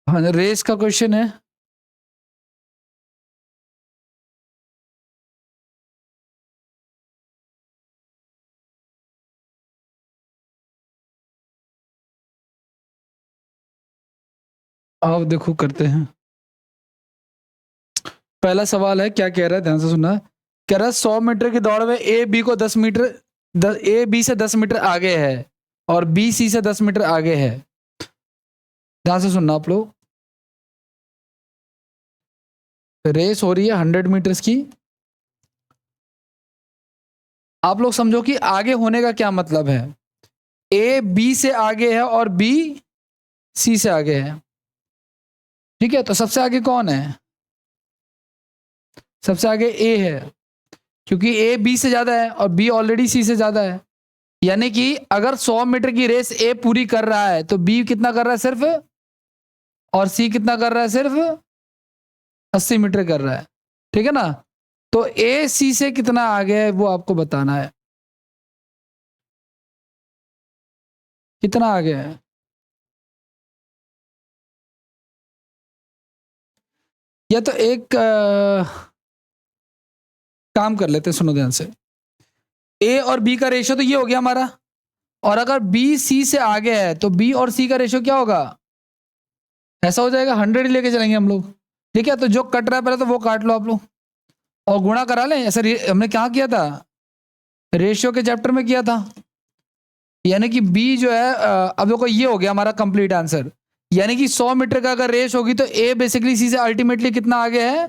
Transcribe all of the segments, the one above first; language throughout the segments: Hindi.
हाँ, रेस का क्वेश्चन है। आप देखो करते हैं। पहला सवाल है, क्या कह रहा है, ध्यान से सुनना। कह रहा है 100 मीटर की दौड़ में ए बी को 10 मीटर, ए बी से 10 मीटर आगे है और बी सी से 10 मीटर आगे है। ध्यान से सुनना आप लोग। रेस हो रही है 100 मीटर्स की। आप लोग समझो कि आगे होने का क्या मतलब है। ए बी से आगे है और बी सी से आगे है। ठीक है, तो सबसे आगे कौन है? सबसे आगे ए है, क्योंकि ए बी से ज्यादा है और बी ऑलरेडी सी से ज्यादा है। यानी कि अगर 100 मीटर की रेस ए पूरी कर रहा है तो बी कितना कर रहा है सिर्फ, और सी कितना कर रहा है सिर्फ 80 मीटर कर रहा है। ठीक है ना? तो ए सी से कितना आगे है वो आपको बताना है। कितना आगे है? या तो एक काम कर लेते हैं, सुनो ध्यान से। ए और बी का रेशियो तो ये हो गया हमारा, और अगर बी सी से आगे है तो बी और सी का रेशियो क्या होगा? ऐसा हो जाएगा, 100 ही लेके चलेंगे हम लोग। ठीक है, तो जो कट रहा है पहले तो वो काट लो आप लोग और गुणा करा लें। ऐसा हमने क्या किया था, रेशियो के चैप्टर में किया था। यानी कि बी जो है अब देखो ये हो गया हमारा कंप्लीट आंसर। यानी कि 100 मीटर का अगर रेस होगी तो ए बेसिकली सी से अल्टीमेटली कितना आगे है?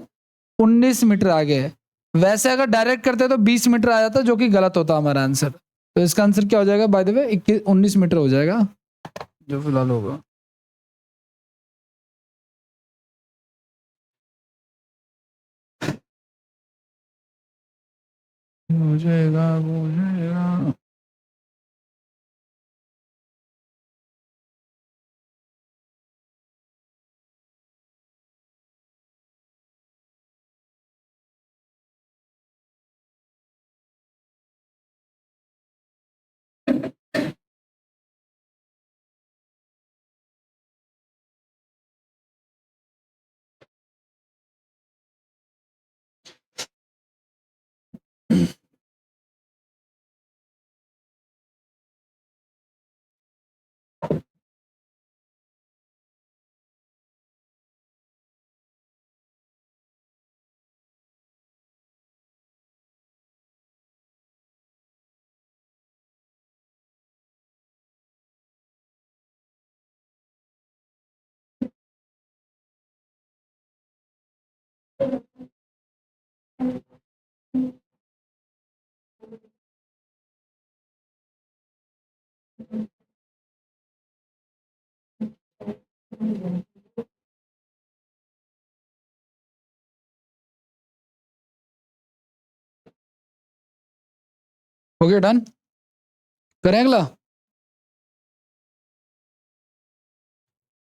19 मीटर आगे है। वैसे अगर डायरेक्ट करते तो 20 मीटर आ जाता, जो कि गलत होता हमारा आंसर। तो इसका आंसर क्या हो जाएगा बाय द वे? 19 मीटर हो जाएगा जो फिलहाल होगा। हो जाएगा, हो जाएगा। हो गया, डन। करें अगला?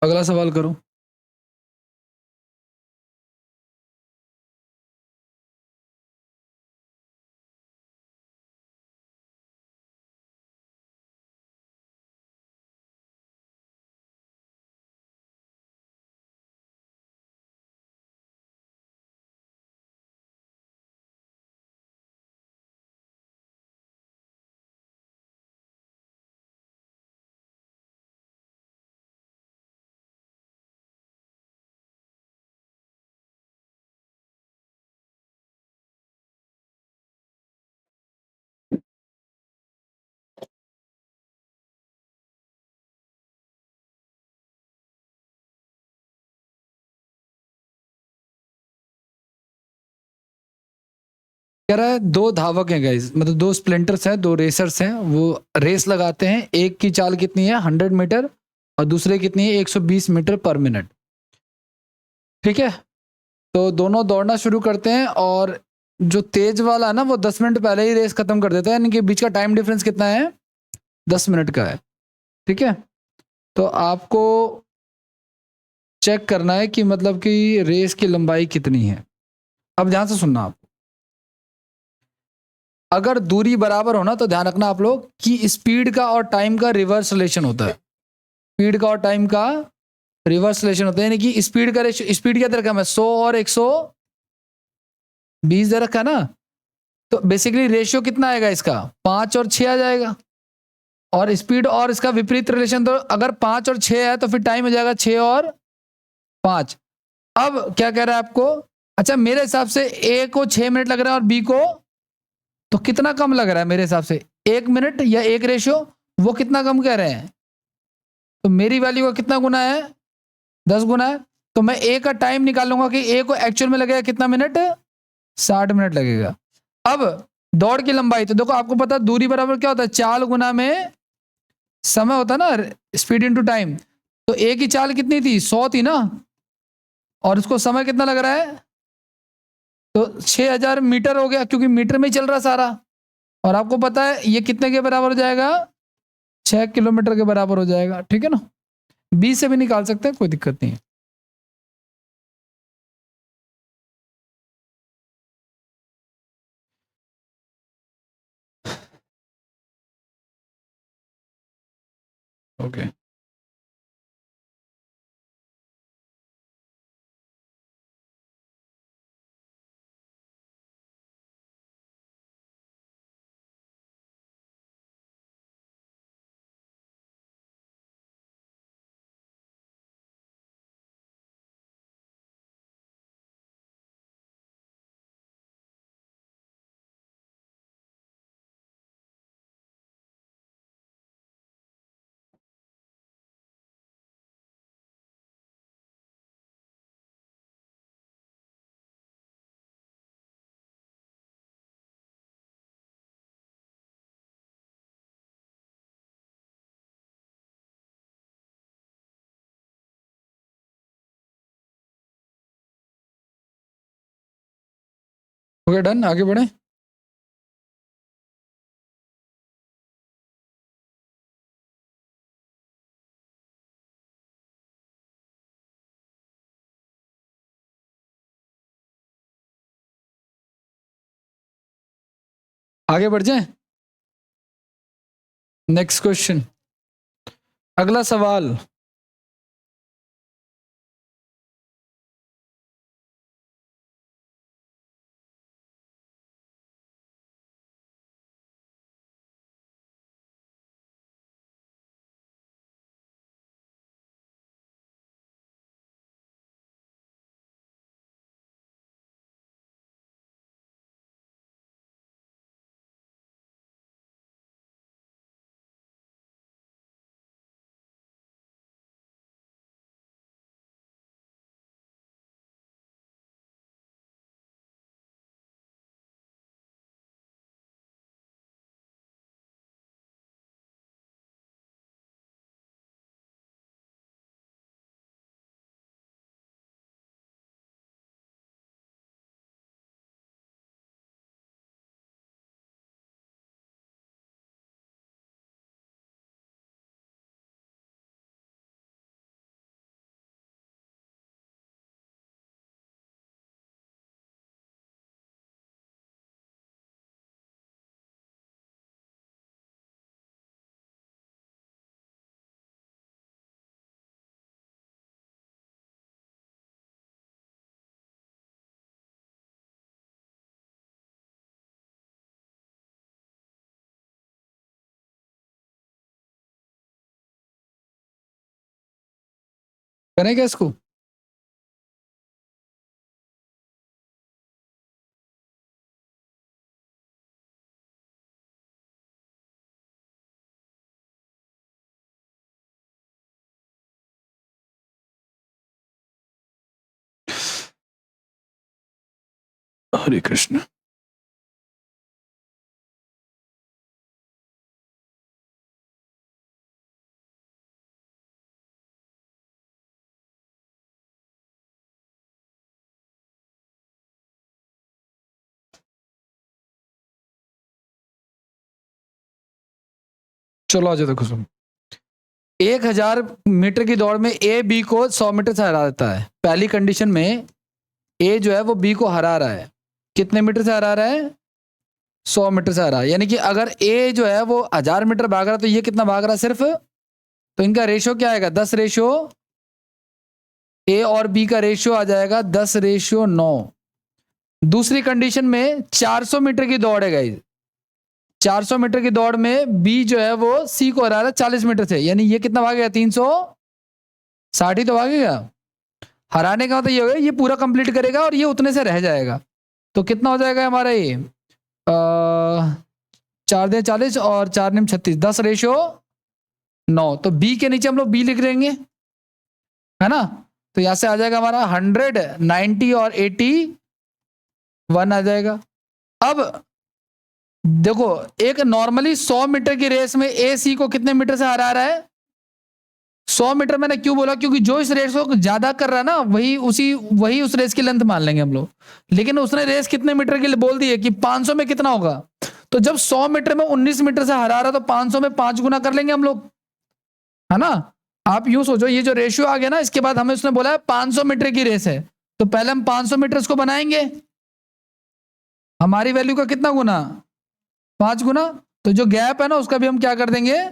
अगला सवाल करो। कह रहा है दो धावक हैं गाइस, मतलब दो स्प्लिंटर्स हैं, दो रेसर्स हैं। वो रेस लगाते हैं। एक की चाल कितनी है? 100 मीटर, और दूसरे कितनी है? 120 मीटर पर मिनट। ठीक है, तो दोनों दौड़ना शुरू करते हैं और जो तेज वाला है ना वो 10 मिनट पहले ही रेस खत्म कर देता है। यानी कि बीच का टाइम डिफरेंस कितना है? 10 मिनट का है। ठीक है, तो आपको चेक करना है कि मतलब कि रेस की लंबाई कितनी है। अब ध्यान से सुनना आप। अगर दूरी बराबर हो ना तो ध्यान रखना आप लोग कि स्पीड का और टाइम का रिवर्स रिलेशन होता है। स्पीड का और टाइम का रिवर्स रिलेशन होता है, यानी कि स्पीड का रेशियो, स्पीड क्या दे रखा है मैं 100 और 120 दे रखा है ना, तो बेसिकली रेशियो कितना आएगा इसका 5 और 6 आ जाएगा। और स्पीड और इसका विपरीत रिलेशन, तो अगर 5 और 6 है तो फिर टाइम हो जाएगा 6 और 5। अब क्या कह रहा है आपको, अच्छा मेरे हिसाब से ए को 6 मिनट लग रहा है और बी को तो कितना कम लग रहा है मेरे हिसाब से, 1 मिनट या 1 रेशियो, वो कितना कम कह रहे हैं, तो मेरी वैल्यू का कितना गुना है 10 गुना है। तो मैं ए का टाइम निकालूंगा कि ए को एक्चुअल में लगेगा कितना मिनट, 60 मिनट लगेगा। अब दौड़ की लंबाई, तो देखो आपको पता है दूरी बराबर क्या होता है, चाल गुना में समय होता है ना, स्पीड इनटू टाइम। तो ए की चाल कितनी थी 100 थी ना, और उसको समय कितना लग रहा है, तो 6000 मीटर हो गया, क्योंकि मीटर में ही चल रहा सारा। और आपको पता है ये कितने के बराबर हो जाएगा, 6 किलोमीटर के बराबर हो जाएगा, ठीक है ना। बी से भी निकाल सकते हैं, कोई दिक्कत नहीं है। ओके ओके डन, आगे बढ़े। आगे बढ़ जाए, नेक्स्ट क्वेश्चन, अगला सवाल। करें क्या इसको, हरे कृष्ण। चलो आ जाओ, देखो सुन, 1000 मीटर की दौड़ में ए बी को 100 मीटर से हरा देता है। पहली कंडीशन में ए जो है वो बी को हरा रहा है, कितने मीटर से हरा रहा है, 100 मीटर से हरा है। यानी कि अगर ए जो है वो 1000 मीटर भाग रहा है तो ये कितना भाग रहा है सिर्फ, तो इनका रेशियो क्या आएगा 10 रेशियो ए और बी का रेशियो आ जाएगा 10:9। दूसरी कंडीशन में 400 मीटर की दौड़ है गाइस, 400 मीटर की दौड़ में बी जो है वो सी को हरा रहा है 40 मीटर से, यानी ये कितना भागेगा 360 ही तो भागेगा। हराने का मतलब ये होगा ये पूरा कंप्लीट करेगा और ये उतने से रह जाएगा। तो कितना हो जाएगा हमारा ये 4×40 और 4×36, 10:9। तो बी के नीचे हम लोग बी लिख देंगे, है ना। तो यहां से आ जाएगा हमारा 100, 90 और 81 आ जाएगा। अब देखो एक नॉर्मली 100 मीटर की रेस में ए सी को कितने मीटर से हरा रहा है? 100 मीटर। मैंने क्यों बोला? क्योंकि जो इस रेस को ज्यादा कर रहा है ना वही उस रेस की लेंथ मान लेंगे हम लोग। लेकिन उसने रेस कितने मीटर के लिए बोल दी है कि 500 में कितना होगा, तो जब 100 मीटर में 19 मीटर से हरा रहा तो 500 में 5 गुना कर लेंगे हम लोग, है ना। आप यूं सोचो ये जो रेशियो आ गया ना, इसके बाद हमें उसने बोला है 500 मीटर की रेस है, तो पहले हम 500 मीटर को बनाएंगे, हमारी वैल्यू का कितना गुना? 5 गुना। तो जो गैप है ना उसका भी हम क्या कर देंगे,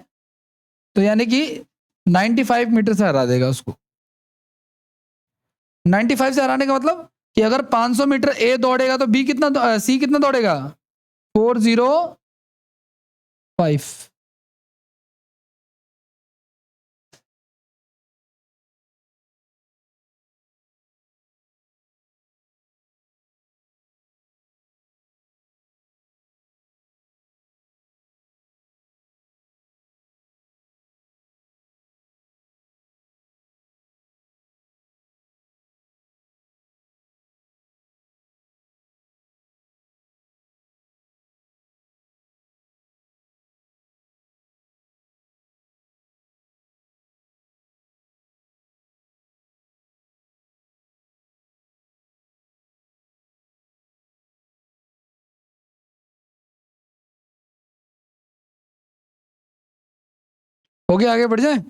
तो यानी कि 95 मीटर से हरा देगा उसको। 95 से हराने का मतलब कि अगर 500 मीटर ए दौड़ेगा तो बी कितना, सी कितना दौड़ेगा? 405। हो गया, आगे बढ़ जाए।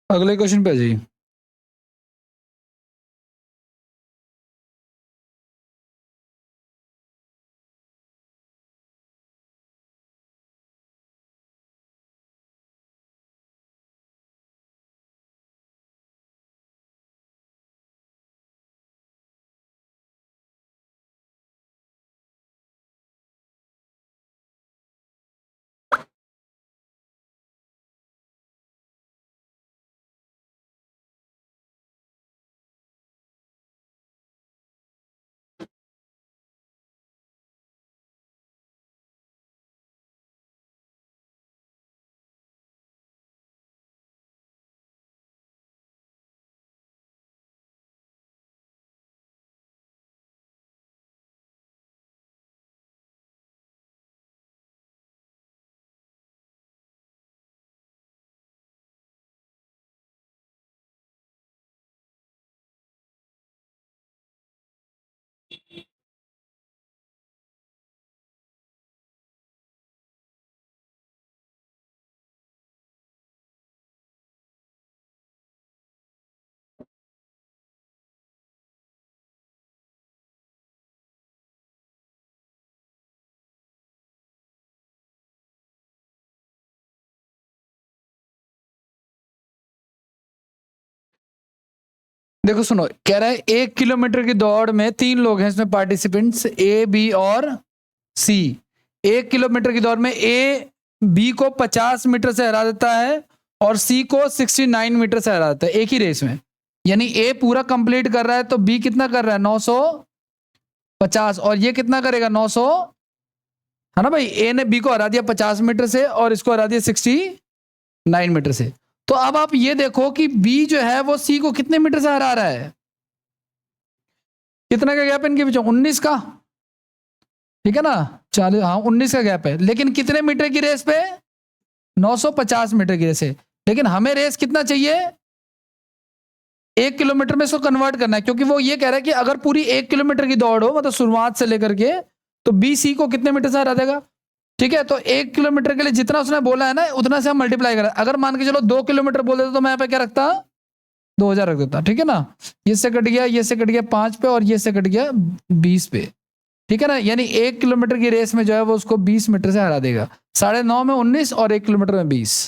अगले क्वेश्चन पे आ जाइए। देखो सुनो, कह रहा है 1 किलोमीटर की दौड़ में 3 लोग हैं इसमें पार्टिसिपेंट्स, ए बी और सी। 1 किलोमीटर की दौड़ में ए बी को 50 मीटर से हरा देता है और सी को 69 मीटर से हरा देता है एक ही रेस में। यानी ए पूरा कंप्लीट कर रहा है तो बी कितना कर रहा है? 950। और ये कितना करेगा? 900, है ना भाई। ए ने बी को हरा दिया 50 मीटर से और इसको हरा दिया 69 मीटर से। तो तो अब आप ये देखो कि बी जो है वो सी को कितने मीटर से हरा रहा है, कितना का गैप है इनके बीच में, 19 का, ठीक है ना, 40, हाँ 19 का गैप है, लेकिन कितने मीटर की रेस पे, 950 मीटर की रेस है, लेकिन हमें रेस कितना चाहिए, 1 किलोमीटर में इसको कन्वर्ट करना है, क्योंकि वो ये कह रहा है कि अगर पूरी 1 किलोमीटर की दौड़ हो, मतलब शुरुआत से लेकर के, तो बी सी को कितने मीटर से हरा देगा, ठीक है। तो 1 किलोमीटर के लिए जितना उसने बोला है ना, उतना से हम मल्टीप्लाई करें, अगर मान के चलो 2 किलोमीटर बोल देते तो मैं यहाँ पे क्या रखता, 2000 रख देता, ठीक है ना, ये से कट गया, ये से कट गया 5 पे, और ये से कट गया 20 पे, ठीक है ना, यानी 1 किलोमीटर की रेस में जो है वो उसको 20 मीटर से हरा देगा, 9.5 में 19 और 1 किलोमीटर में 20।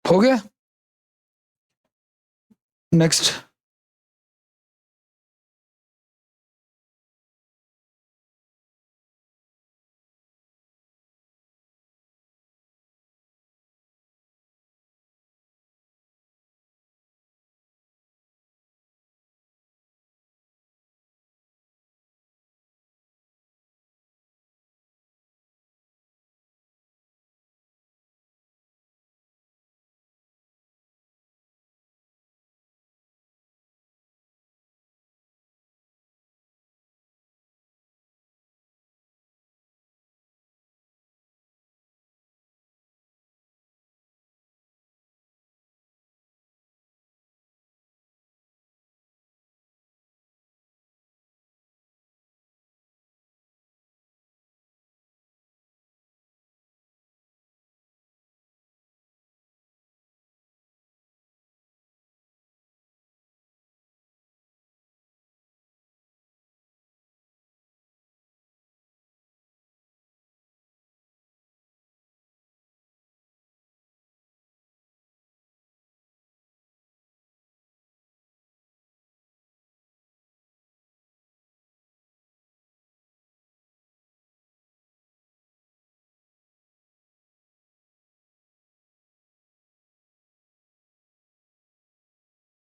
हो गया, नेक्स्ट।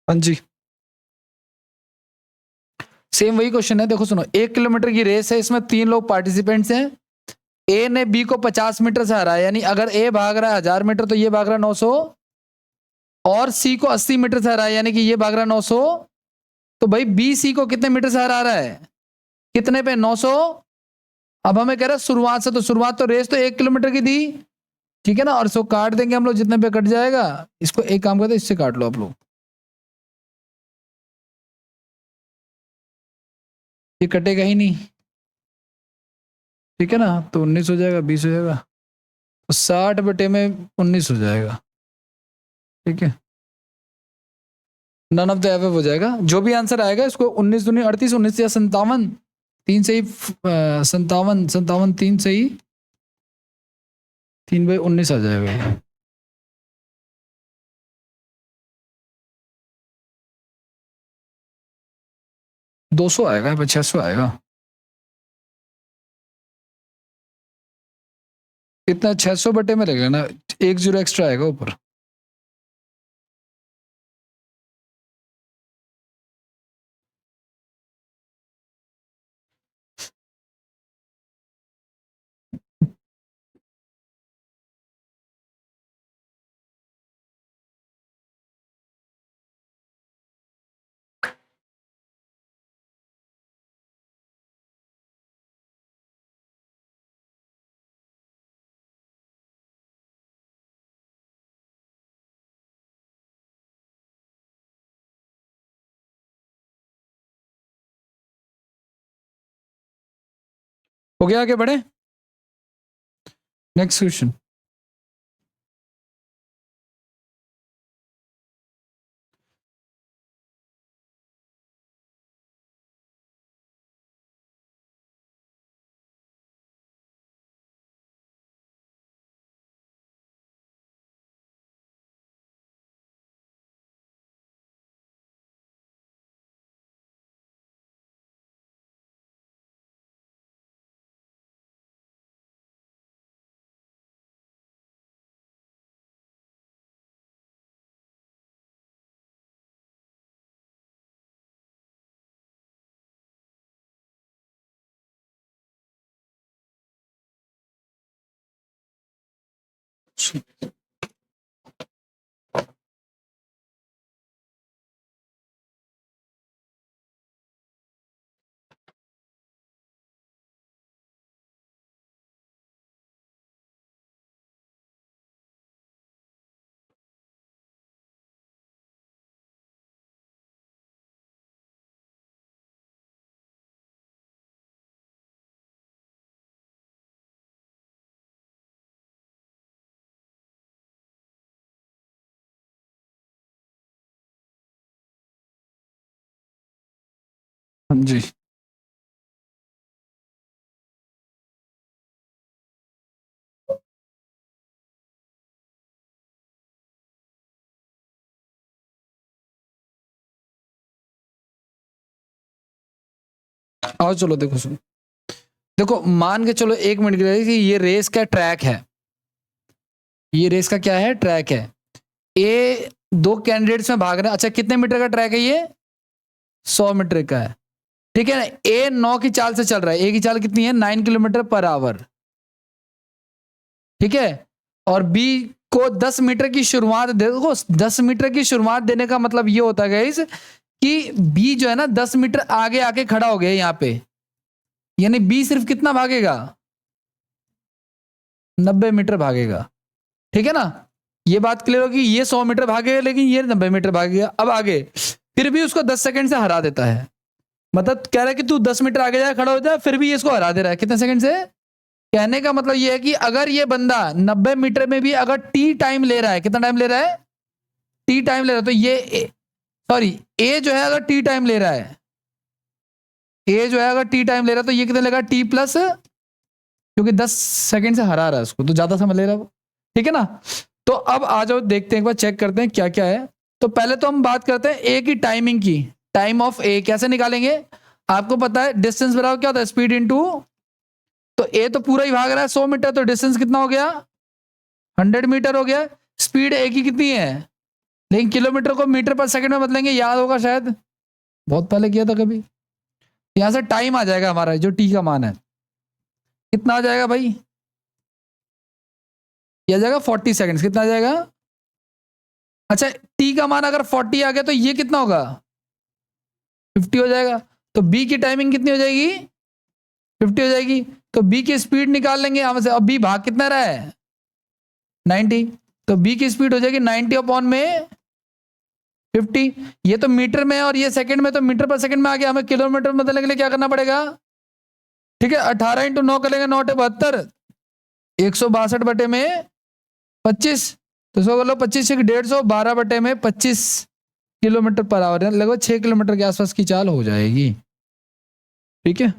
हाँ जी, सेम वही क्वेश्चन है, देखो सुनो, 1 किलोमीटर की रेस है, इसमें 3 लोग पार्टिसिपेंट्स हैं, ए ने बी को 50 मीटर से हराया, यानी अगर ए भाग रहा है 1000 मीटर तो ये भाग रहा है 900, और सी को 80 मीटर से हराया, यानी कि ये भाग रहा है 900, तो भाई बी सी को कितने मीटर से हरा रहा है, कितने पे, 900। अब हमें कह रहा है शुरुआत से, तो शुरुआत तो रेस तो 1 किलोमीटर की दी, ठीक है ना, और इसको काट देंगे हम लोग, जितने पे कट जाएगा, इसको एक काम करते, इससे काट लो आप लोग, ये कटेगा ही नहीं, ठीक है ना, तो 19 हो जाएगा, 20 हो जाएगा, तो 60/19 हो जाएगा, ठीक है, नन ऑफ द एबव हो जाएगा, जो भी आंसर आएगा इसको 19 दूनी 38, 19 या 57, 3 से ही 57, 57 3 से ही 3/19 आ जाएगा ये। 200 आएगा या 600 आएगा, इतना 600 में रहेगा ना, 1 जीरो एक्स्ट्रा आएगा ऊपर। हो गया, आगे बढ़े। Next question. हाँ जी, आओ चलो देखो सुनो। देखो मान के चलो 1 मिनट के लिए कि ये रेस का ट्रैक है, ये रेस का क्या है, ट्रैक है। ए 2 कैंडिडेट्स में भाग रहे हैं। अच्छा कितने मीटर का ट्रैक है ये, 100 मीटर का है। ठीक है ना। ए 9 की चाल से चल रहा है, ए की चाल कितनी है, 9 किलोमीटर पर आवर। ठीक है। और बी को 10 मीटर की शुरुआत देखो, 10 मीटर की शुरुआत देने का मतलब ये होता है गाइस कि बी जो है ना 10 मीटर आगे आके खड़ा हो गया यहाँ पे, यानी बी सिर्फ कितना भागेगा, 90 मीटर भागेगा। ठीक है ना। ये बात क्लियर होगी, ये 100 मीटर भागेगा लेकिन ये 90 मीटर भागेगा। अब आगे फिर भी उसको 10 सेकंड से हरा देता है। मतलब कह रहा है कि तू 10 मीटर आगे जाए खड़ा हो जाए, फिर भी ये इसको हरा दे रहा है कितने सेकंड से। कहने का मतलब ये है कि अगर ये बंदा 90 मीटर में भी अगर टी टाइम ले रहा है, कितना टाइम ले रहा है, टी टाइम ले रहा है, तो ये सॉरी ए जो है अगर टी टाइम ले रहा है, ए जो है अगर टी टाइम ले रहा है तो ये कितना लेगा, टी प्लस, क्योंकि 10 सेकंड से हरा रहा है उसको तो ज्यादा समय ले रहा है वो। ठीक है ना। तो अब आ जाओ देखते हैं, एक बार चेक करते हैं क्या क्या है। तो पहले तो हम बात करते हैं ए की टाइमिंग की। टाइम ऑफ ए कैसे निकालेंगे, आपको पता है डिस्टेंस बराबर क्या होता है, स्पीड इनटू, तो ए तो पूरा ही भाग रहा है 100 मीटर, तो डिस्टेंस कितना हो गया, 100 मीटर हो गया। स्पीड ए की कितनी है, लेकिन किलोमीटर को मीटर पर सेकंड में बदलेंगे, याद होगा शायद, बहुत पहले किया था कभी। यहां से टाइम आ जाएगा हमारा जो टी का मान है, कितना आ जाएगा भाई, ये आ जाएगा 40 सेकंड। कितना आ जाएगा, अच्छा टी का मान अगर 40 आ गया तो ये कितना होगा, 50 हो जाएगा। तो बी की टाइमिंग कितनी हो जाएगी, 50 हो जाएगी। तो बी की स्पीड निकाल लेंगे यहां से। अब बी भाग कितना रहा है, 90, तो बी की स्पीड हो जाएगी 90 अपॉन में 50। ये तो मीटर में है और ये सेकंड में, तो मीटर पर सेकंड में आ गया। हमें किलोमीटर में बदलने के लिए क्या करना पड़ेगा, ठीक है, 18 × 9 करेंगे, 9×8 = 162/25, तो इसको कर लो 25 से 150, 12/25 किलोमीटर पर आवर, लगभग 6 किलोमीटर के आसपास की चाल हो जाएगी। ठीक है।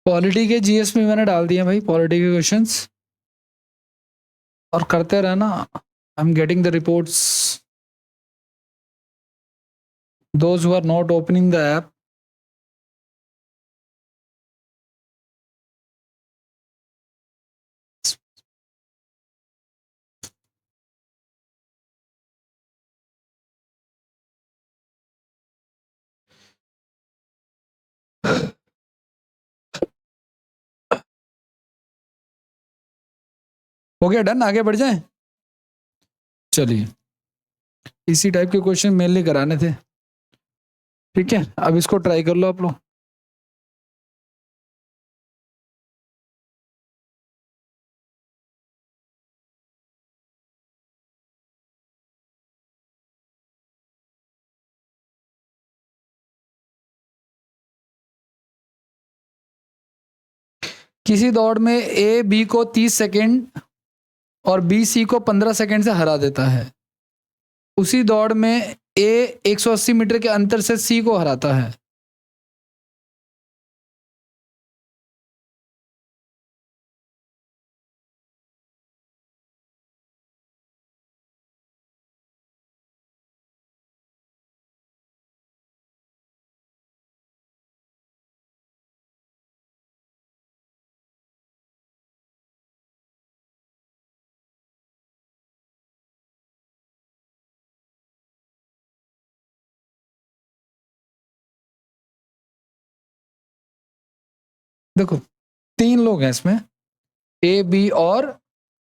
पॉलिटी के जीएस में मैंने डाल दिए भाई, पॉलिटी के क्वेश्चंस, और करते रहना। I am getting the reports. Those who are not opening the app, हो गया डन, आगे बढ़ जाए। चलिए, इसी टाइप के क्वेश्चन मेनली कराने थे, ठीक है। अब इसको ट्राई कर लो आप लोग। किसी दौड़ में ए बी को 30 सेकेंड और बी सी को 15 सेकेंड से हरा देता है। उसी दौड़ में ए 180 मीटर के अंतर से सी को हराता है। देखो 3 लोग हैं इसमें, ए बी और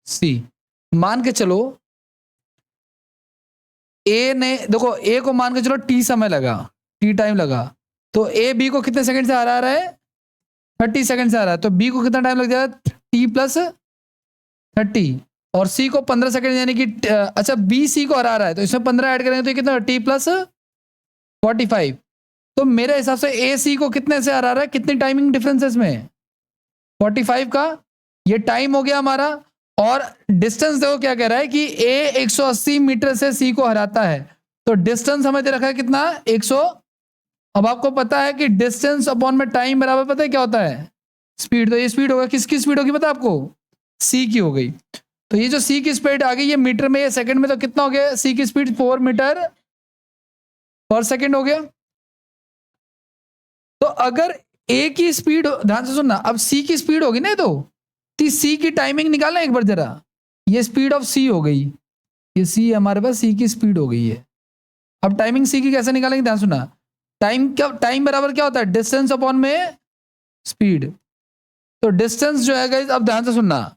सी। मान के चलो ए ने, देखो ए को मान के चलो टी समय लगा, टी टाइम लगा, तो ए बी को कितने सेकंड से हरा रहा है? 30 सेकंड से हरा है। तो बी को कितना टाइम लग जाएगा? टी प्लस 30, और सी को 15 सेकंड, यानी कि अच्छा बी सी को हरा रहा है तो इसमें 15 ऐड करेंगे तो ये कितना? T plus 45। तो मेरे हिसाब से ए सी को कितने से हरा रहा है? कितनी टाइमिंग डिफरेंस है इसमें? 45 का। ये टाइम हो गया हमारा। और डिस्टेंस देखो क्या कह रहा है कि ए 180 मीटर से सी को हराता है, तो डिस्टेंस हमें दे रखा है कितना? 100। अब आपको पता है कि डिस्टेंस अपॉन में टाइम बराबर पता है क्या होता है? स्पीड। तो ये स्पीड होगा, किसकी स्पीड होगी पता है आपको? सी की हो गई। तो ये जो सी की स्पीड आ गई, ये मीटर में, ये सेकंड में, तो कितना हो गया सी की स्पीड? 4 मीटर पर सेकंड हो गया। तो अगर ए की स्पीड, ध्यान से सुनना, अब सी की स्पीड होगी ना, तो सी की टाइमिंग निकालना एक बार जरा। ये स्पीड ऑफ सी हो गई, ये सी हमारे पास सी की स्पीड हो गई है। अब टाइमिंग सी की कैसे निकालेंगे? ध्यान सुनना, टाइम क्या, टाइम बराबर क्या होता है? डिस्टेंस अपॉन में स्पीड। तो डिस्टेंस जो है गाइस, अब ध्यान से सुनना,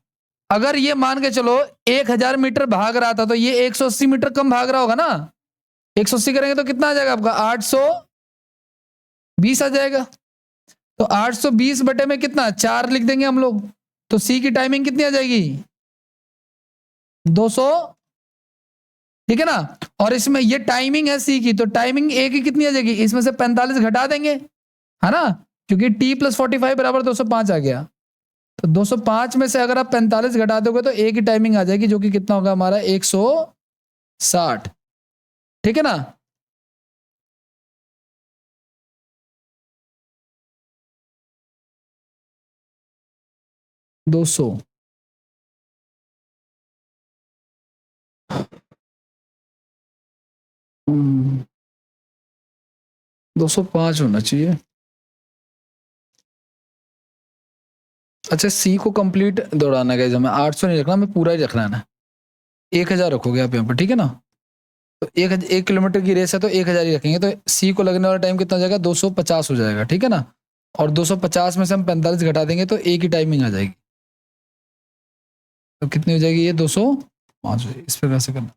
अगर ये मान के चलो 1000 मीटर भाग रहा था, तो ये 180 मीटर कम भाग रहा होगा ना। 180 करेंगे तो कितना आ जाएगा आपका? 820 आ जाएगा। तो 820 बटे में कितना? 4 लिख देंगे हम लोग। तो सी की टाइमिंग कितनी आ जाएगी? 200, ठीक है ना। और इसमें ये टाइमिंग है सी की, तो टाइमिंग ए की कितनी आ जाएगी? इसमें से 45 घटा देंगे, है ना, क्योंकि टी प्लस 45 बराबर 205 आ गया। तो 205 में से अगर आप 45 घटा दोगे तो ए की टाइमिंग आ जाएगी, जो कि कितना होगा हमारा? 160, ठीक है ना। दो सौ 205 होना चाहिए। अच्छा, सी को कंप्लीट दौड़ाना है, हमें 800 नहीं रखना, हमें पूरा ही रखना है ना। 1000 रखोगे आप यहाँ पर, ठीक है ना। तो 1 किलोमीटर की रेस है तो 1000 ही रखेंगे, तो सी को लगने वाला टाइम कितना हो जाएगा? 250 हो जाएगा, ठीक है ना। और 250 में से हम 45 घटा देंगे तो ए की टाइमिंग आ जाएगी। तो कितनी हो जाएगी? ये 205। इस पर कैसे करना?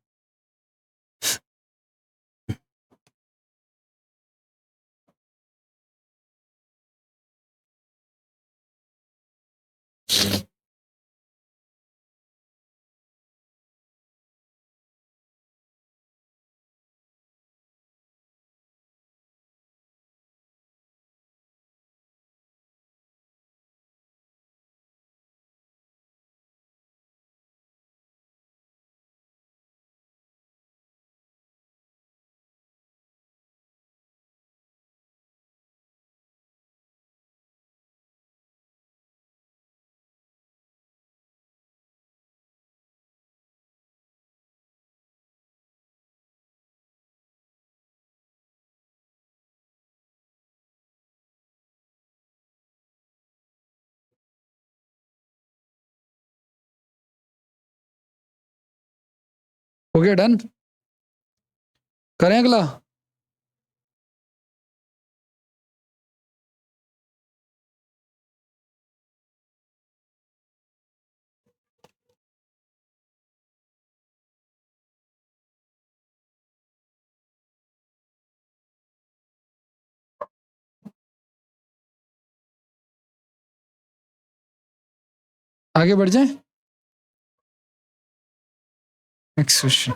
हो गया डन। करें अगला। आगे बढ़ जाए। Next question.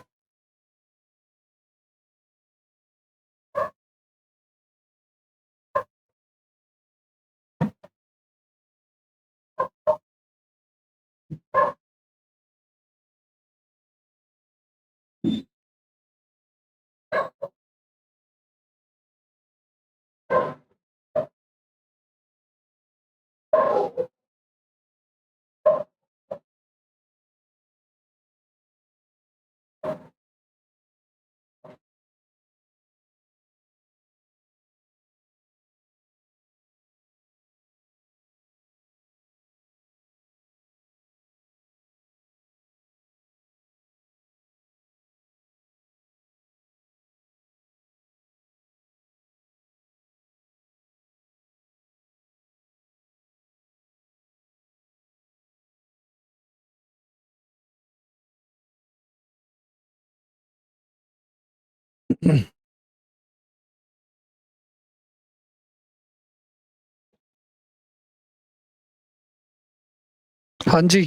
हाँ जी।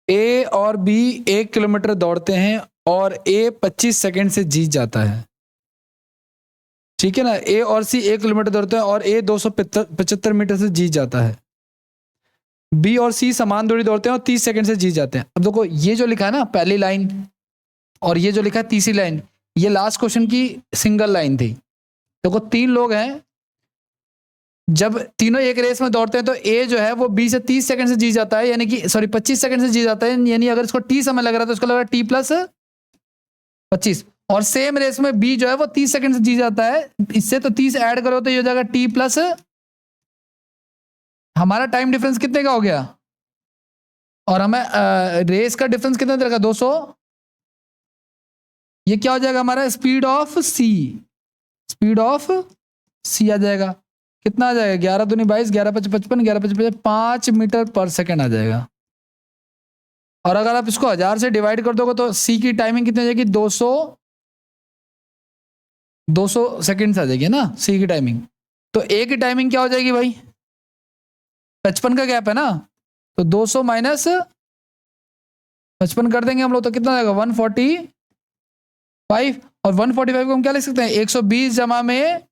ए और बी 1 किलोमीटर दौड़ते हैं और ए 25 सेकंड से जीत जाता है। ठीक है ना, ए और सी 1 किलोमीटर दौड़ते हैं और ए 275 मीटर से जीत जाता है। बी और सी समान दूरी दौड़ते हैं और 30 सेकंड से जीत जाते हैं। अब देखो ये जो लिखा है ना पहली लाइन और ये जो लिखा है तीसरी लाइन, ये लास्ट क्वेश्चन की सिंगल लाइन थी। देखो 3 लोग हैं, जब तीनों एक रेस में दौड़ते हैं तो ए जो है वो 20 से 30 सेकंड से जीत जाता है, यानी कि सॉरी 25 सेकंड से जीत जाता है, यानी अगर इसको टी समय लग रहा है तो इसको लग रहा है टी प्लस 25। और सेम रेस में बी जो है वो 30 सेकंड से जीत जाता है, इससे तो 30 ऐड करो तो ये हो जाएगा टी प्लस, हमारा टाइम डिफरेंस कितने का हो गया, और हमें रेस का डिफरेंस कितना देगा 200। ये क्या हो जाएगा हमारा speed of C, speed of C आ जाएगा। कितना आ जाएगा 11 दूनी 22, 11 5 55, 11 5 5 मीटर पर सेकंड आ जाएगा। और अगर आप इसको 1000 से डिवाइड कर दोगे तो सी की टाइमिंग कितनी आ जाएगी 200 सेकंड्स आ जाएगी ना सी की टाइमिंग। तो ए की टाइमिंग क्या हो जाएगी भाई, 55 का गैप है ना, तो 200 माइनस 55 कर देंगे हम लोग तो कितना आएगा 145। और 145 को हम क्या लिख सकते हैं 120 जमा में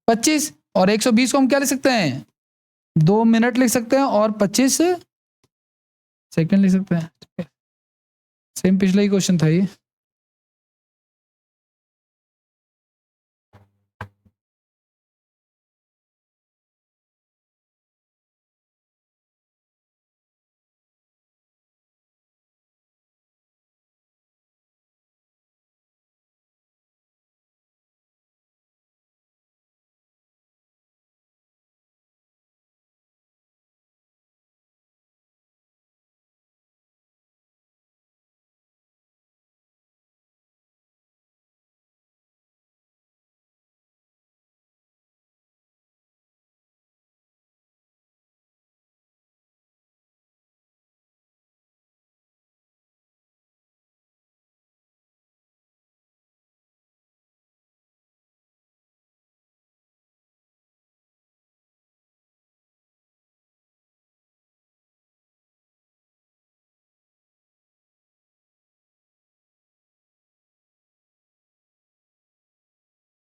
25, और 120 को हम क्या लिख सकते हैं 2 मिनट लिख सकते हैं और 25 सेकंड लिख सकते हैं। सेम पिछला ही क्वेश्चन था ये।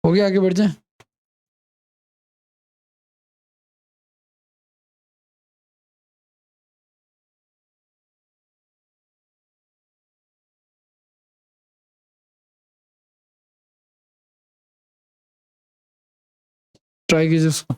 हो गया, आगे बढ़ जाए। ट्राई कीजिए उसको।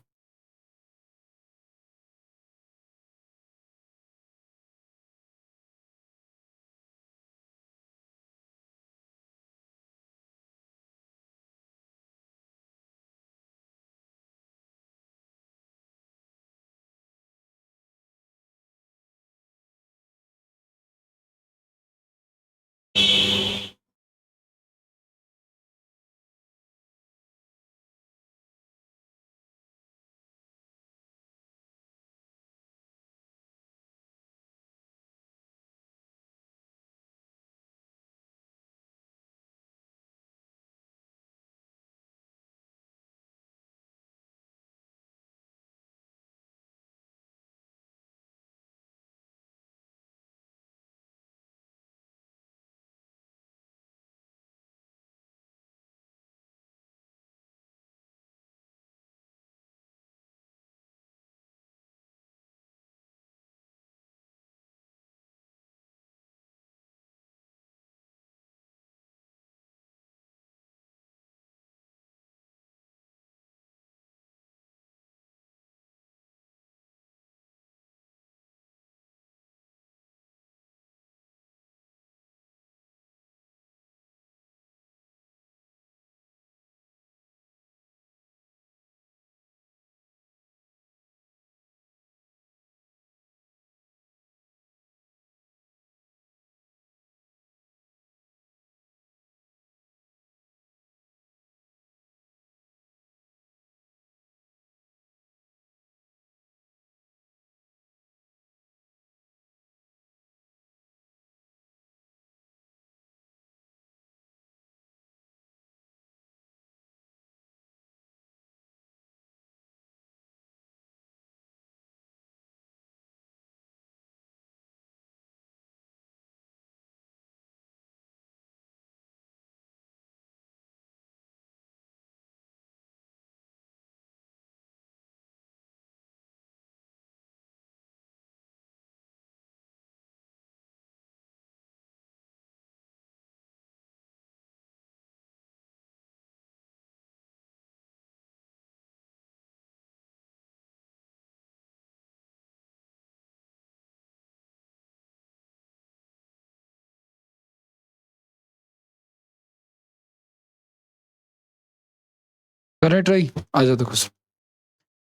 करेक्ट रही। आ जाओ देखो,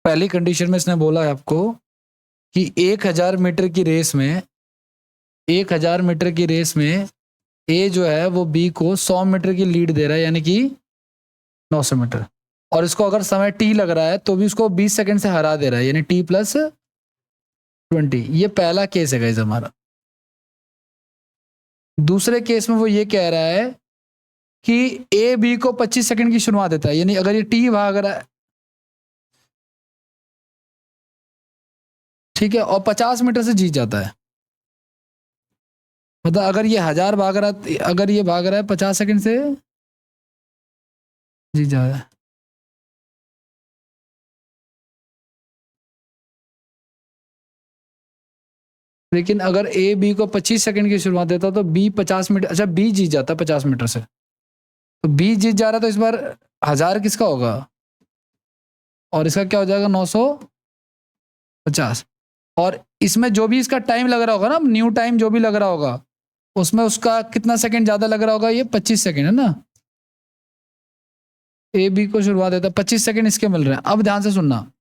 पहली कंडीशन में इसने बोला है आपको कि 1000 मीटर की रेस में 1000 मीटर की रेस में ए जो है वो बी को 100 मीटर की लीड दे रहा है, यानी कि 900 मीटर, और इसको अगर समय टी लग रहा है तो भी उसको 20 सेकंड से हरा दे रहा है, यानी टी प्लस 20। ये पहला केस है गाइस हमारा। दूसरे केस में वो ये कह रहा है कि ए बी को 25 सेकंड की शुरुआत देता है, यानी अगर ये टी भाग रहा है, ठीक है, और 50 मीटर से जीत जाता है। मतलब अगर ये 1000 भाग रहा है, अगर ये भाग रहा है 50 सेकंड से जीत जाता है। लेकिन अगर ए बी को 25 सेकंड की शुरुआत देता तो बी 50 मीटर, अच्छा बी जीत जाता 50 मीटर से, तो बी जीत जा रहा, तो इस बार 1000 किसका होगा, और इसका क्या हो जाएगा 950। और इसमें जो भी इसका टाइम लग रहा होगा ना, न्यू टाइम जो भी लग रहा होगा, उसमें उसका कितना सेकंड ज्यादा लग रहा होगा, ये 25 सेकंड है ना। ए बी को शुरुआत देता है, 25 सेकंड इसके मिल रहे हैं। अब ध्यान से सुनना,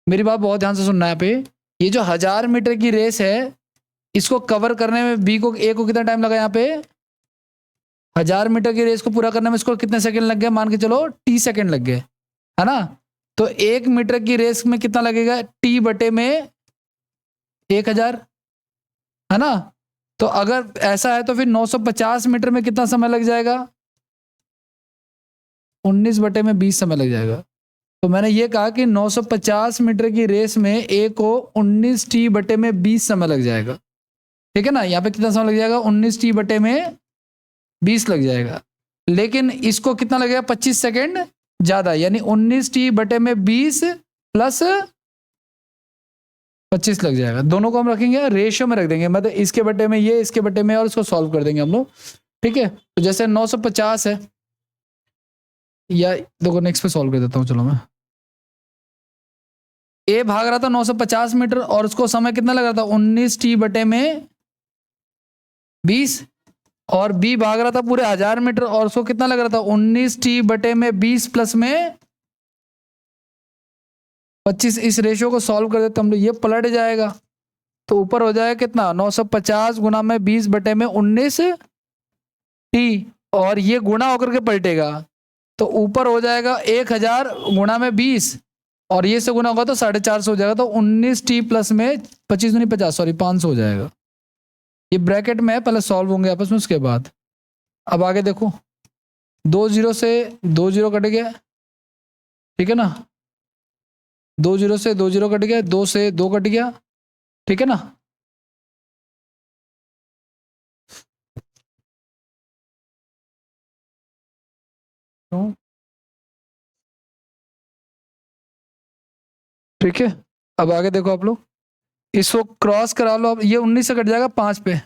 मेरी बात बहुत ध्यान से सुनना है। यहाँ पे ये जो 1000 मीटर की रेस है, इसको कवर करने में बी को ए को कितना टाइम लगा, यहाँ पे 1000 मीटर की रेस को पूरा करने में इसको कितने सेकंड लग गए, मान के चलो टी सेकंड लग गए, है ना। तो 1 मीटर की रेस में कितना लगेगा, टी बटे में 1000, है ना। तो अगर ऐसा है तो फिर 950 मीटर में कितना समय लग जाएगा, 19 बटे में 20 समय लग जाएगा। तो मैंने ये कहा कि 950 मीटर की रेस में ए को 19 टी बटे में 20 समय लग जाएगा, ठीक है ना। यहाँ पे कितना समय लग जाएगा, 19 टी बटे में 20 लग जाएगा। लेकिन इसको कितना लगेगा, 25 सेकंड ज्यादा, यानी 19 टी बटे में 20 प्लस 25 लग जाएगा। दोनों को हम रखेंगे रेशियो में रख देंगे, मतलब इसके बटे में ये, इसके बटे में, और इसको सॉल्व कर देंगे हम लोग, ठीक है। तो जैसे 950 है, या देखो नेक्स्ट पे सॉल्व कर देता हूँ, चलो मैं। ए भाग रहा था 950 मीटर और उसको समय कितना लग रहा था, 19 टी बटे में 20, और बी भाग रहा था पूरे 1000 मीटर और उसको कितना लग रहा था, 19 टी बटे में 20 प्लस में 25। इस रेशियो को सॉल्व कर देते हम लोग, ये पलट जाएगा, तो ऊपर हो जाएगा कितना, 950 गुना में 20 बटे में 19 टी, और ये गुणा होकर के पलटेगा, तो ऊपर हो जाएगा 1000 गुना में 20, और ये से गुना होगा तो 450 हो जाएगा, तो 19 टी प्लस में 25 नहीं 50, सॉरी 500 हो जाएगा। ये ब्रैकेट में है, पहले सॉल्व होंगे आपस में, उसके बाद। अब आगे देखो, 2 0 से 2 0 कट गया, ठीक है ना, 2 0 से 2 0 कट गया, 2 से 2 कट गया, ठीक है ना। तो ठीक है, अब आगे देखो आप लोग, इसको क्रॉस करा लो। अब ये 19 से कट जाएगा 5 पे,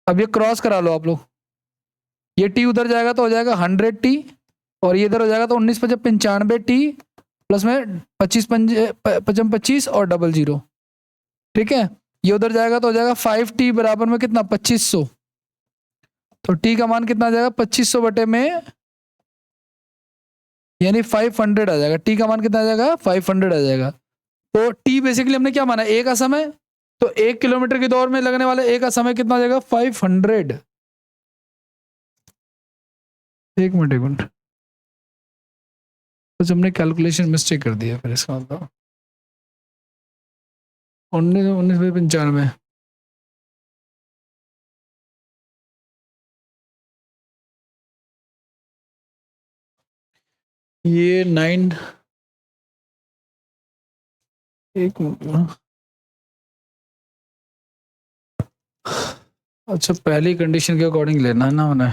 अब ये क्रॉस करा लो आप लोग, ये टी उधर जाएगा तो हो जाएगा 100 टी, और ये इधर हो जाएगा तो 19 पचम 95 टी, प्लस में 25 पचम 25 और डबल 0, ठीक है। ये उधर जाएगा तो हो जाएगा 5 टी बराबर में कितना, 2500। तो टी का मान कितना आ जाएगा, 2500 बटे में, यानी 500 आ जाएगा। टी का मान कितना आ जाएगा, 500 आ जाएगा। तो टी बेसिकली हमने क्या माना, ए का समय, तो 1 किलोमीटर की दौड़ में लगने वाले ए का समय कितना हो जाएगा, 500। एक मिनट, तो हमने कैलकुलेशन मिस्टेक कर दिया, फिर इसका मतलब 19 बाई 95, ये 9, एक मिनट, अच्छा पहली कंडीशन के अकॉर्डिंग लेना है ना उन्हें,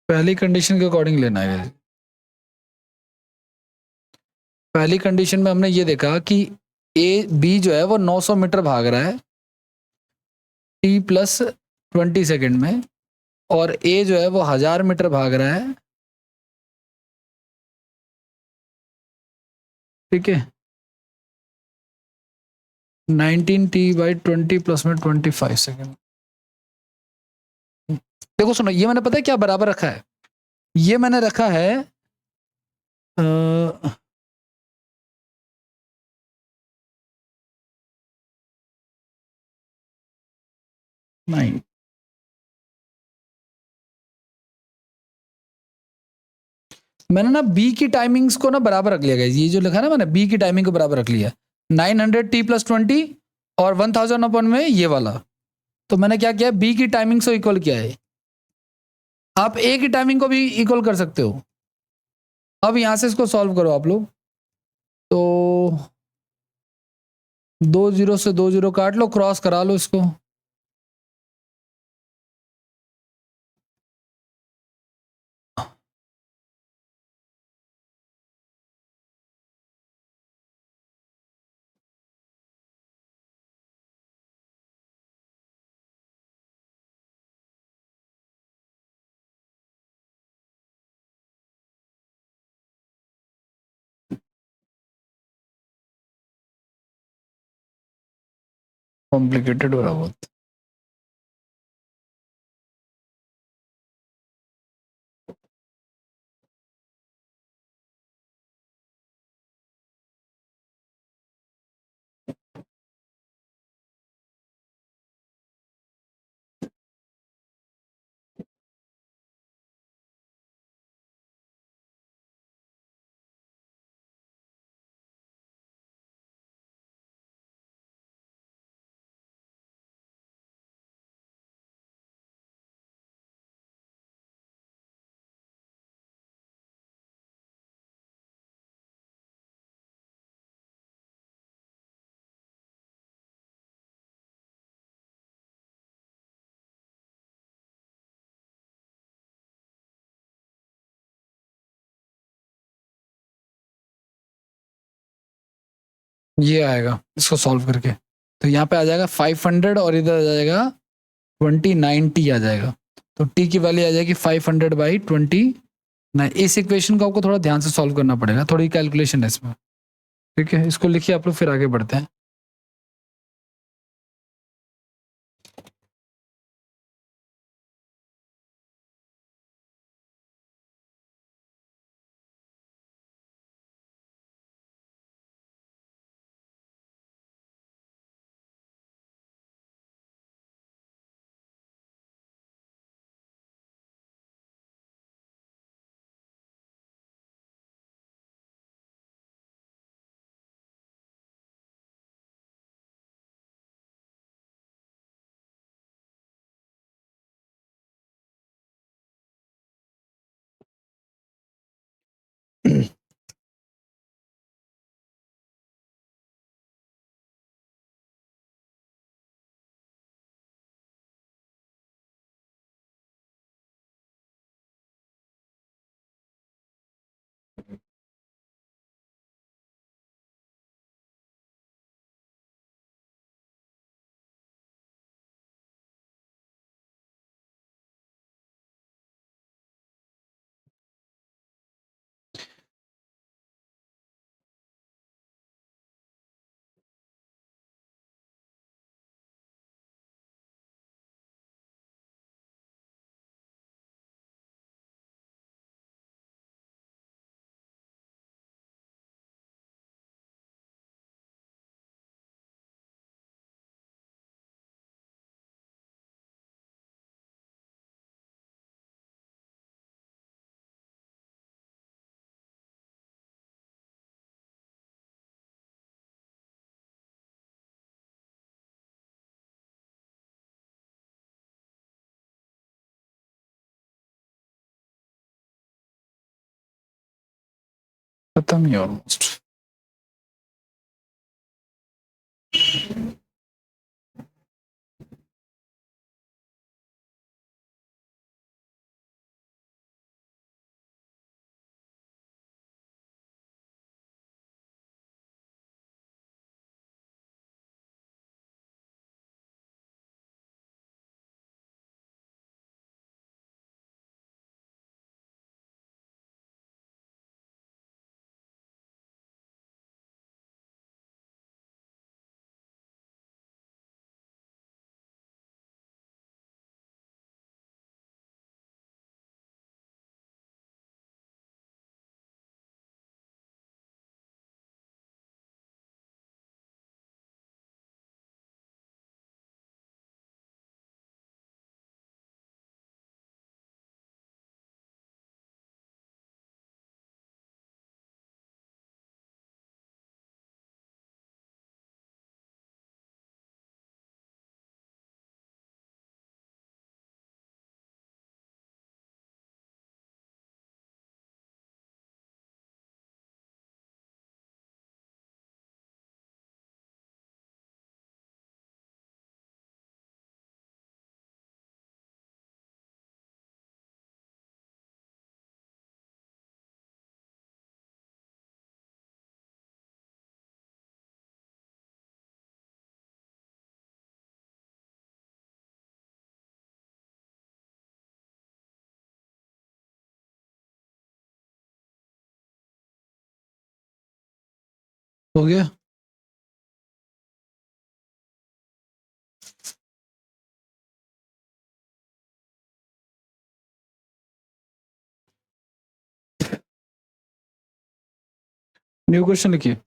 पहली कंडीशन के अकॉर्डिंग लेना है। पहली कंडीशन में हमने ये देखा कि ए बी जो है वो 900 मीटर भाग रहा है टी प्लस 20 सेकेंड में, और ए जो है वो 1000 मीटर भाग रहा है, ठीक है, 19 टी बाई 20 प्लस में 25 सेकेंड। देखो सुनो, ये मैंने पता है क्या बराबर रखा है, ये मैंने रखा है नहीं, मैंने ना बी की टाइमिंग्स को ना बराबर रख लिया गाइस। ये जो लिखा है ना मैंने, बी की टाइमिंग को बराबर रख लिया, 900t + 20 और 1000 अपन में ये वाला। तो मैंने क्या किया, बी की टाइमिंग से इक्वल किया है। आप ए की टाइमिंग को भी इक्वल कर सकते हो। अब यहां से इसको सॉल्व करो आप लोग, तो 2 0 से 2 0 काट लो, क्रॉस करा लो इसको। कॉम्प्लिकेटेड हो रहा बहुत। ये आएगा इसको सॉल्व करके, तो यहाँ पे आ जाएगा 500 और इधर आ जाएगा 29t आ जाएगा। तो t की वैल्यू आ जाएगी 500/20। इस इक्वेशन को आपको थोड़ा ध्यान से सॉल्व करना पड़ेगा, थोड़ी कैलकुलेशन है इसमें। ठीक है, इसको लिखिए आप लोग, फिर आगे बढ़ते हैं। खत्म ही ऑलमोस्ट। हो गया। न्यू क्वेश्चन लिखिए।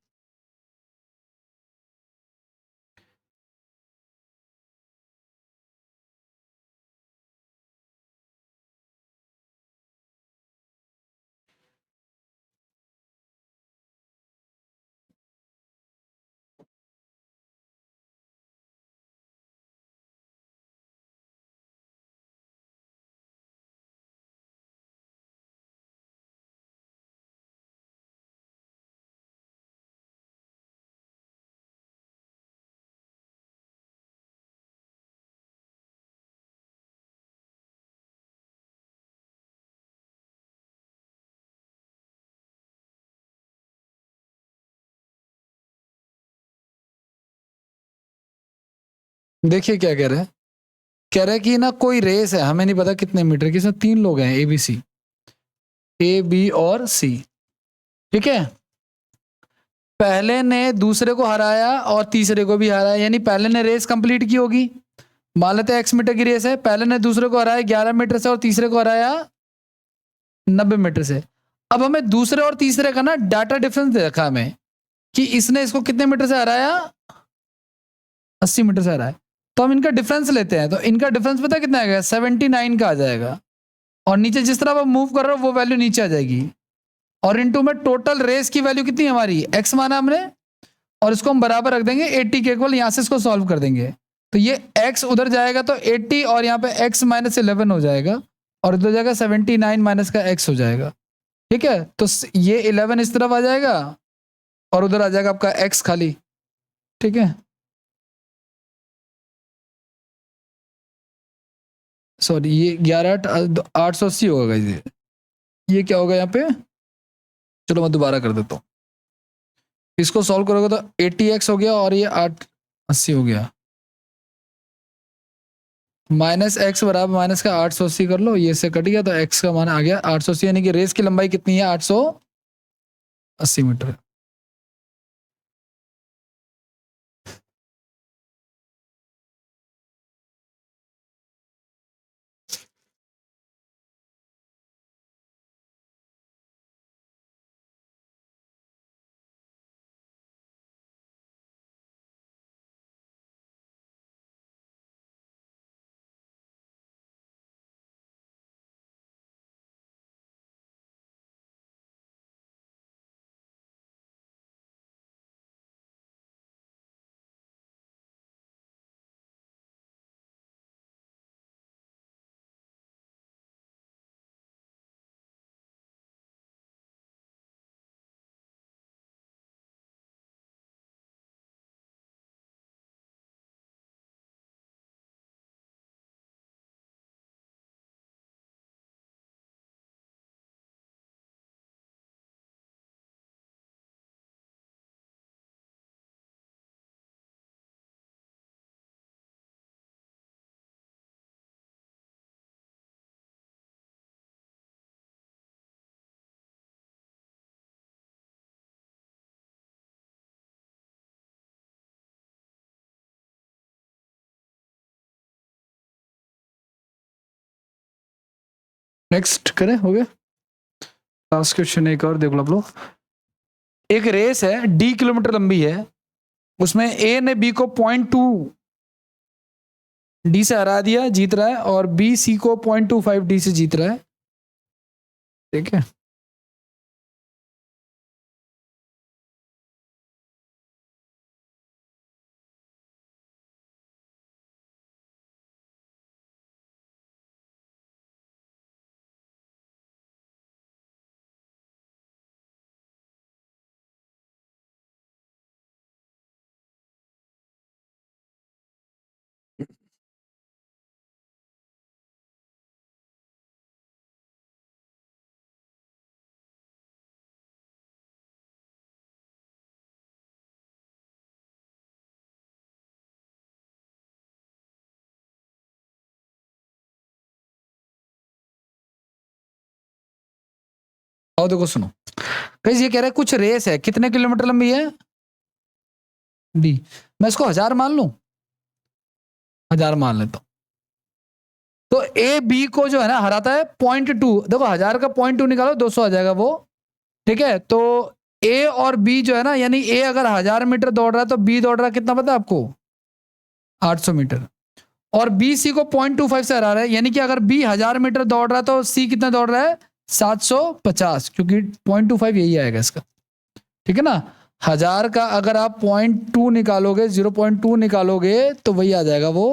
देखिए क्या कह रहे हैं, कह रहा है कि ना कोई रेस है, हमें नहीं पता कितने मीटर की, इसमें 3 लोग हैं, A B C, A B और सी। ठीक है, पहले ने दूसरे को हराया और तीसरे को भी हराया, यानी पहले ने रेस कंप्लीट की होगी। मान लेते हैं एक्स मीटर की रेस है, पहले ने दूसरे को हराया 11 मीटर से और तीसरे को हराया 90 मीटर से। अब हमें दूसरे और तीसरे का ना डाटा डिफरेंस दे रखा हमें कि इसने इसको कितने मीटर से हराया, 80 मीटर से हराया। तो हम इनका डिफरेंस लेते हैं, तो इनका डिफरेंस पता है कितना आएगा, 79 का आ जाएगा। और नीचे जिस तरह आप मूव कर रहे हो वो वैल्यू नीचे आ जाएगी। और इनटू में टोटल रेस की वैल्यू कितनी है हमारी, एक्स माना हमने, और इसको हम बराबर रख देंगे 80 के इक्वल, यहां से इसको सॉल्व कर देंगे। तो ये x उधर जाएगा तो 80 और यहाँ पे x माइनस 11 हो जाएगा, और इधर जाएगा 79 माइनस का x हो जाएगा। ठीक है, तो ये 11 इस तरफ आ जाएगा और उधर आ जाएगा आपका x खाली। ठीक है, सॉरी ये 11 880 होगा गाइस। ये क्या होगा यहाँ पे, चलो मैं दोबारा कर देता हूँ। इसको सॉल्व करोगे तो 80x हो गया और ये 880 हो गया। माइनस एक्स बराबर माइनस का 880 कर लो, ये से कट गया तो एक्स का मान आ गया 880, यानी कि रेस की लंबाई कितनी है, 880 मीटर। नेक्स्ट करें, हो गया। लास्ट क्वेश्चन एक और देख लो आप लोग। एक रेस है, डी किलोमीटर लंबी है, उसमें ए ने बी को 0.2 डी से हरा दिया, जीत रहा है, और बी सी को 0.25 डी से जीत रहा है। ठीक है, आओ देखो सुनो। गाइस ये कह रहा है कुछ रेस है, कितने किलोमीटर लंबी है, डी। मैं इसको 1000 मान लूं, 1000 मान लेता हूं। तो ए बी को जो है ना हराता है 0.2। देखो 1000 का 0.2 निकालो 200 आ जाएगा वो, ठीक है। तो ए और बी जो है ना, यानी ए अगर 1000 मीटर दौड़ रहा है तो बी दौड़ रहा है कितना पता है आपको, 800 मीटर। और बी सी को 0.25 से हरा रहा है, यानी कि अगर बी 1000 मीटर दौड़ रहा है तो सी कितना दौड़ रहा है, 750, क्योंकि 0.25 यही आएगा इसका, ठीक है ना। 1000 का अगर आप 0.2 निकालोगे, 0.2 निकालोगे तो वही आ जाएगा वो,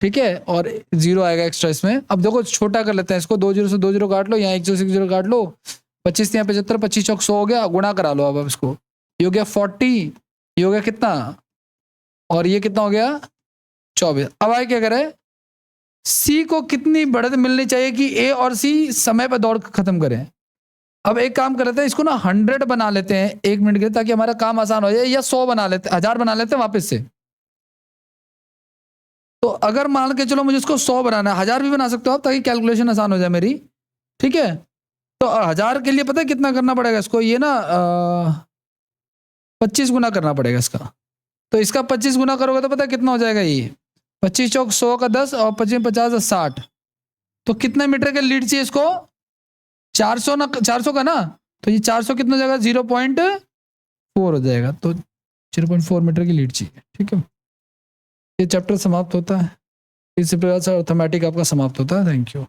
ठीक है। और 0 आएगा एक्स्ट्रा इसमें। अब देखो छोटा कर लेते हैं इसको, 2 0 से 2 0 काट लो, यहाँ 1 0 से 0 काट लो, 25 यहाँ 75, 25 चौक 100 हो गया, गुणा करा लो अब इसको, ये हो गया 40, ये हो गया कितना, और ये कितना हो गया 24। अब आए क्या करें, सी को कितनी बढ़त मिलनी चाहिए कि ए और सी समय पर दौड़ खत्म करें। अब एक काम कर लेते हैं, इसको ना 100 बना लेते हैं 1 मिनट के लिए, ताकि हमारा काम आसान हो जाए, या 100 बना लेते हैं, 1000 बना लेते हैं वापस से। तो अगर मान के चलो मुझे इसको 100 बनाना है, 1000 भी बना सकते हो आप, ताकि कैलकुलेशन आसान हो जाए मेरी, ठीक है। तो 1000 के लिए पता है कितना करना पड़ेगा इसको, ये ना 25 गुना करना पड़ेगा इसका। तो इसका 25 गुना करोगे तो पता है कितना हो जाएगा, ये 25 चौक 100 का 10 और 25 50 60। तो कितने मीटर के लीड चाहिए इसको, 400 ना, 400 का ना, तो ये 400 कितना हो जाएगा, 0.4 हो जाएगा। तो 0.4 मीटर की लीड चाहिए, ठीक है। ये चैप्टर समाप्त होता है, इसी प्रकार से अर्थमेटिक आपका समाप्त होता है। Thank you.